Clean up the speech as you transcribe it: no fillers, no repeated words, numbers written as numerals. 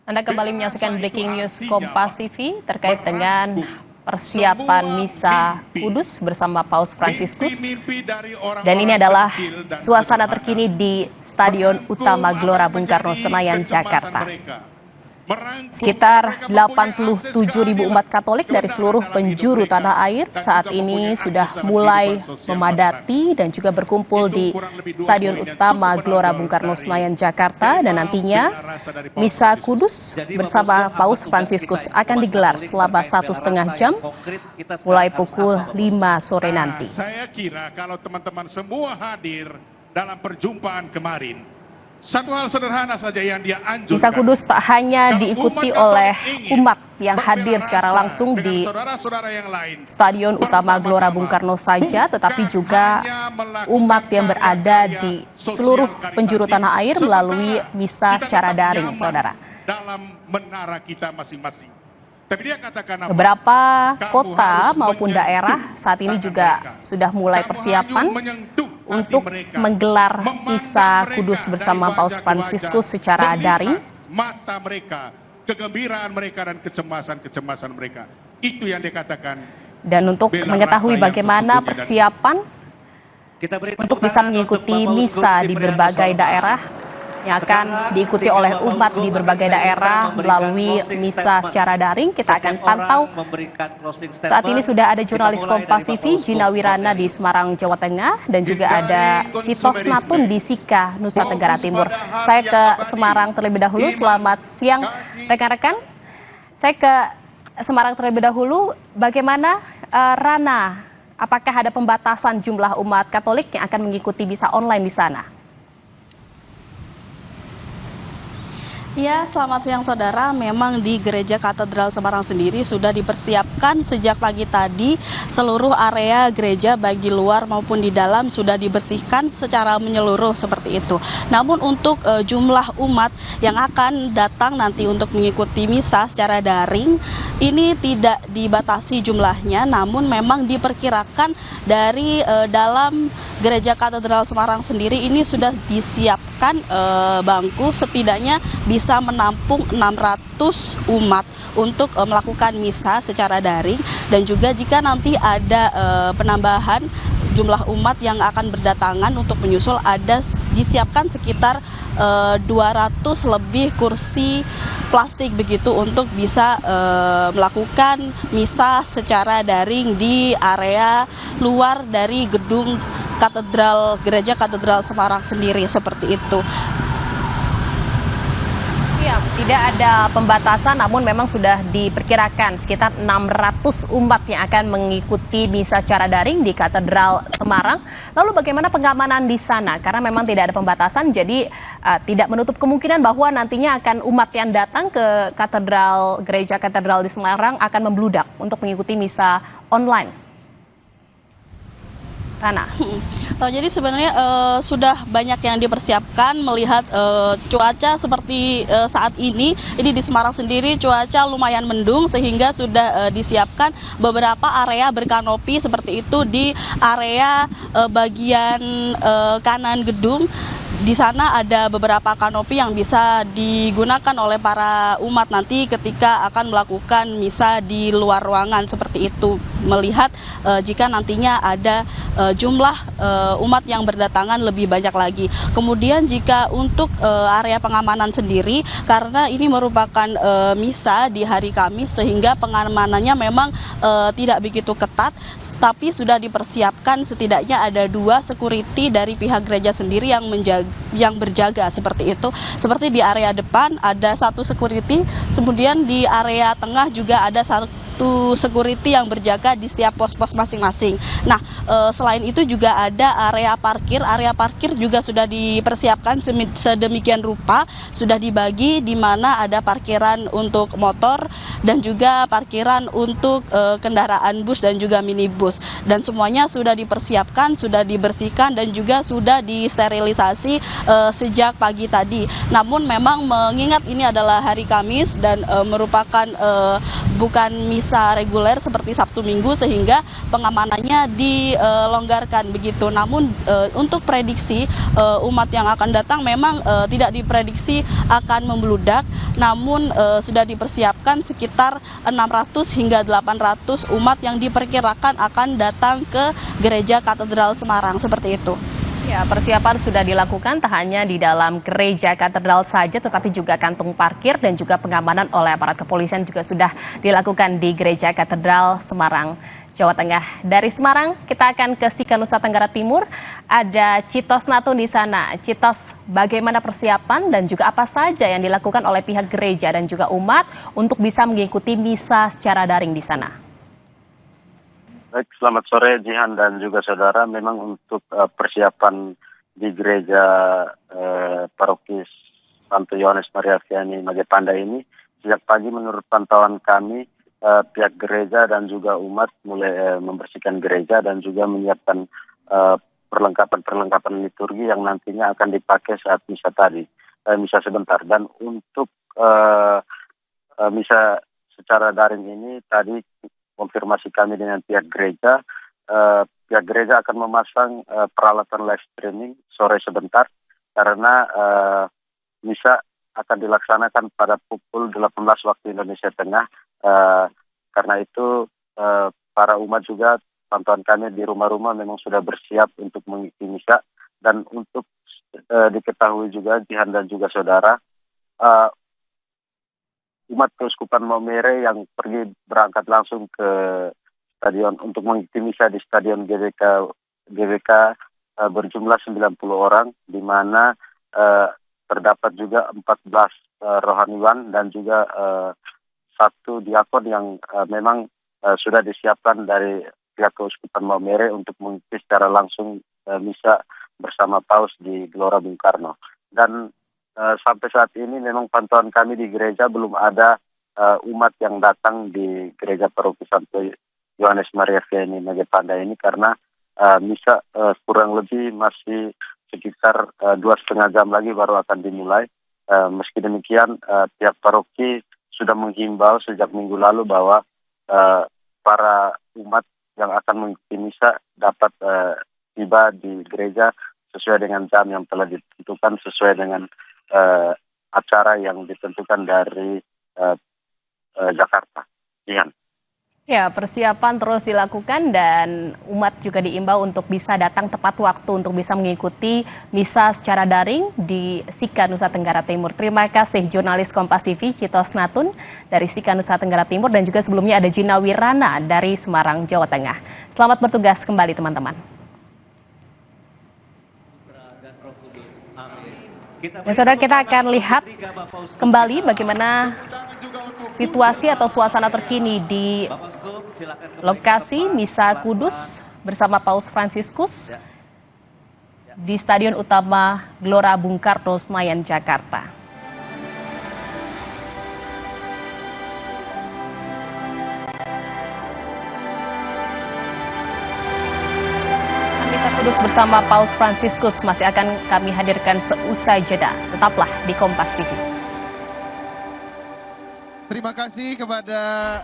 Anda kembali menyaksikan Breaking News Kompas TV terkait dengan persiapan Misa Kudus bersama Paus Fransiskus. Dan ini adalah suasana terkini di Stadion Utama Gelora Bung Karno, Senayan, Jakarta. Sekitar 87.000 umat Katolik dari seluruh penjuru tanah air saat ini sudah mulai memadati dan juga berkumpul di Stadion Utama Gelora Bung Karno, Senayan, Jakarta. Dan nantinya Misa Kudus bersama Paus Fransiskus akan digelar selama 1,5 jam mulai pukul 5 sore nanti. Saya kira kalau teman-teman semua hadir dalam perjumpaan kemarin, satu hal sederhana saja yang dia anjurkan. Misa Kudus tak hanya diikuti oleh umat yang hadir secara langsung di Stadion Utama Gelora Bung Karno saja, tetapi juga umat yang berada di seluruh penjuru tanah air melalui misa secara daring, saudara. Dalam menara kita masing-masing. Beberapa kota maupun daerah saat ini juga sudah mulai persiapan untuk menggelar Misa Kudus bersama Paus Fransiskus secara daring. Mata mereka, kegembiraan mereka dan kecemasan mereka. Itu yang dikatakan. Dan untuk mengetahui bagaimana persiapan untuk bisa mengikuti misa di berbagai daerah yang akan diikuti oleh umat di berbagai daerah melalui misa secara daring, kita akan pantau. Saat ini sudah ada jurnalis Kompas TV Gina Wirana di Semarang, Jawa Tengah, dan juga ada Citos Natun di Sika, Nusa Tenggara Timur. Saya ke Semarang terlebih dahulu. Selamat siang rekan-rekan. Saya ke Semarang terlebih dahulu. Bagaimana Rana? Apakah ada pembatasan jumlah umat Katolik yang akan mengikuti misa online di sana? Ya, selamat siang saudara. Memang di Gereja Katedral Semarang sendiri sudah dipersiapkan sejak pagi tadi. Seluruh area gereja baik di luar maupun di dalam sudah dibersihkan secara menyeluruh seperti itu. Namun untuk jumlah umat yang akan datang nanti untuk mengikuti misa secara daring ini tidak dibatasi jumlahnya, namun memang diperkirakan dari dalam Gereja Katedral Semarang sendiri ini sudah disiapkan bangku setidaknya bisa menampung 600 umat untuk melakukan misa secara daring, dan juga jika nanti ada penambahan jumlah umat yang akan berdatangan untuk menyusul, ada disiapkan sekitar 200 lebih kursi plastik begitu untuk bisa melakukan misa secara daring di area luar dari gedung Gereja Katedral Semarang sendiri seperti itu. Ya, tidak ada pembatasan, namun memang sudah diperkirakan sekitar 600 umat yang akan mengikuti misa secara daring di Katedral Semarang. Lalu bagaimana pengamanan di sana? Karena memang tidak ada pembatasan, jadi tidak menutup kemungkinan bahwa nantinya akan umat yang datang ke Gereja Katedral di Semarang akan membludak untuk mengikuti misa online. Rana. Jadi sebenarnya sudah banyak yang dipersiapkan melihat cuaca seperti saat ini di Semarang sendiri cuaca lumayan mendung, sehingga sudah disiapkan beberapa area berkanopi seperti itu di area bagian kanan gedung. Di sana ada beberapa kanopi yang bisa digunakan oleh para umat nanti ketika akan melakukan misa di luar ruangan seperti itu, melihat jika nantinya ada jumlah umat yang berdatangan lebih banyak lagi. Kemudian jika untuk area pengamanan sendiri, karena ini merupakan misa di hari Kamis sehingga pengamanannya memang tidak begitu ketat, tapi sudah dipersiapkan setidaknya ada 2 security dari pihak gereja sendiri yang berjaga seperti itu. Seperti di area depan ada 1 security, kemudian di area tengah juga ada 1 security yang berjaga di setiap pos-pos masing-masing. Nah, selain itu juga ada area parkir. Area parkir juga sudah dipersiapkan sedemikian rupa, sudah dibagi di mana ada parkiran untuk motor dan juga parkiran untuk kendaraan bus dan juga minibus. Dan semuanya sudah dipersiapkan, sudah dibersihkan dan juga sudah disterilisasi sejak pagi tadi. Namun memang mengingat ini adalah hari Kamis dan merupakan bukan misa misa reguler seperti Sabtu Minggu, sehingga pengamanannya dilonggarkan begitu. Namun untuk prediksi umat yang akan datang memang tidak diprediksi akan membludak, namun sudah dipersiapkan sekitar 600 hingga 800 umat yang diperkirakan akan datang ke Gereja Katedral Semarang, seperti itu. Ya, persiapan sudah dilakukan tak hanya di dalam gereja katedral saja, tetapi juga kantung parkir dan juga pengamanan oleh aparat kepolisian juga sudah dilakukan di gereja katedral Semarang, Jawa Tengah. Dari Semarang, kita akan ke Sika, Nusa Tenggara Timur. Ada Citos Natun di sana. Citos, bagaimana persiapan dan juga apa saja yang dilakukan oleh pihak gereja dan juga umat untuk bisa mengikuti misa secara daring di sana? Baik, selamat sore Jihan dan juga saudara. Memang untuk persiapan di gereja paroki Santo Yohanes Maria Vianney Magepanda ini, sejak pagi menurut pantauan kami, pihak gereja dan juga umat mulai membersihkan gereja dan juga menyiapkan perlengkapan liturgi yang nantinya akan dipakai saat misa tadi, misa sebentar. Dan untuk misa secara daring ini tadi konfirmasi kami dengan pihak gereja akan memasang peralatan live streaming sore sebentar karena misa akan dilaksanakan pada pukul 18 waktu Indonesia Tengah. Karena itu para umat juga, pantauan kami di rumah-rumah memang sudah bersiap untuk mengikuti misa. Dan untuk diketahui juga Jihan dan juga saudara, umat Keuskupan Maumere yang berangkat langsung ke stadion untuk mengikuti misa di Stadion GBK berjumlah 90 orang, di mana terdapat juga 14 rohaniwan dan juga satu diakon yang memang sudah disiapkan dari pihak Keuskupan Maumere untuk mengikuti secara langsung misa bersama Paus di Gelora Bung Karno. Dan sampai saat ini memang pantauan kami di gereja belum ada umat yang datang di gereja paroki Santo Yohanes Maria Vianney Magepanda ini karena misa kurang lebih masih sekitar 2,5 jam lagi baru akan dimulai. Meski demikian pihak paroki sudah menghimbau sejak minggu lalu bahwa para umat yang akan mengikuti misa dapat tiba di gereja sesuai dengan jam yang telah ditentukan, sesuai dengan acara yang ditentukan dari Jakarta. Ian. Ya, persiapan terus dilakukan dan umat juga diimbau untuk bisa datang tepat waktu untuk bisa mengikuti misa secara daring di Sika, Nusa Tenggara Timur. Terima kasih jurnalis Kompas TV Citos Natun dari Sika, Nusa Tenggara Timur, dan juga sebelumnya ada Gina Wirana dari Semarang, Jawa Tengah. Selamat bertugas kembali teman-teman. Ya, saudara, kita akan lihat kembali bagaimana situasi atau suasana terkini di lokasi Misa Kudus bersama Paus Fransiskus di Stadion Utama Gelora Bung Karno, Senayan, Jakarta. Kudus bersama Paus Fransiskus masih akan kami hadirkan seusai jeda. Tetaplah di Kompas TV. Terima kasih kepada